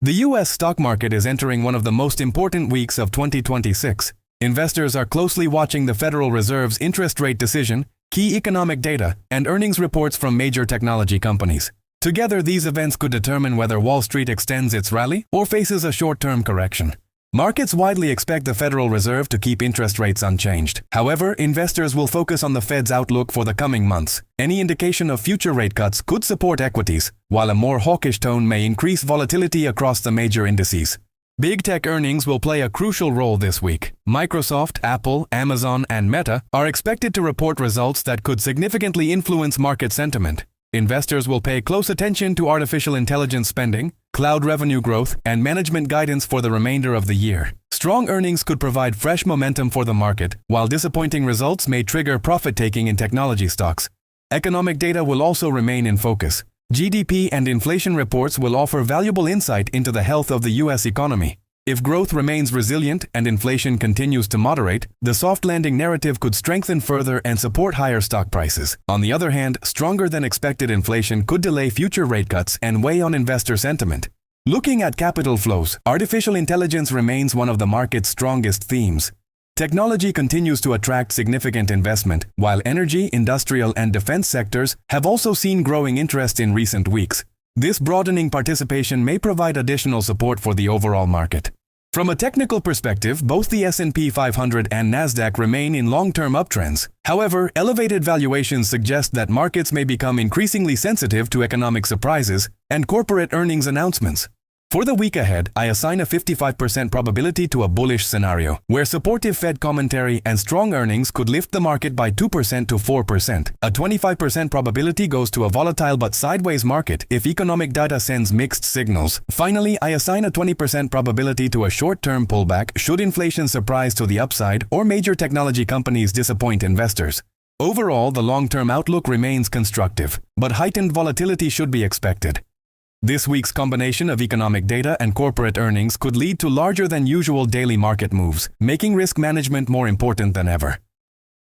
The U.S. stock market is entering one of the most important weeks of 2026. Investors are closely watching the Federal Reserve's interest rate decision, key economic data, and earnings reports from major technology companies. Together, these events could determine whether Wall Street extends its rally or faces a short-term correction. Markets widely expect the Federal Reserve to keep interest rates unchanged. However, investors will focus on the Fed's outlook for the coming months. Any indication of future rate cuts could support equities, while a more hawkish tone may increase volatility across the major indices. Big tech earnings will play a crucial role this week. Microsoft, Apple, Amazon, and Meta are expected to report results that could significantly influence market sentiment. Investors will pay close attention to artificial intelligence spending, cloud revenue growth, and management guidance for the remainder of the year. Strong earnings could provide fresh momentum for the market, while disappointing results may trigger profit-taking in technology stocks. Economic data will also remain in focus. GDP and inflation reports will offer valuable insight into the health of the U.S. economy. If growth remains resilient and inflation continues to moderate, the soft landing narrative could strengthen further and support higher stock prices. On the other hand, stronger than expected inflation could delay future rate cuts and weigh on investor sentiment. Looking at capital flows, artificial intelligence remains one of the market's strongest themes. Technology continues to attract significant investment, while energy, industrial, and defense sectors have also seen growing interest in recent weeks. This broadening participation may provide additional support for the overall market. From a technical perspective, both the S&P 500 and Nasdaq remain in long-term uptrends. However, elevated valuations suggest that markets may become increasingly sensitive to economic surprises and corporate earnings announcements. For the week ahead, I assign a 55% probability to a bullish scenario, where supportive Fed commentary and strong earnings could lift the market by 2% to 4%. A 25% probability goes to a volatile but sideways market if economic data sends mixed signals. Finally, I assign a 20% probability to a short-term pullback should inflation surprise to the upside or major technology companies disappoint investors. Overall, the long-term outlook remains constructive, but heightened volatility should be expected. This week's combination of economic data and corporate earnings could lead to larger than usual daily market moves, making risk management more important than ever.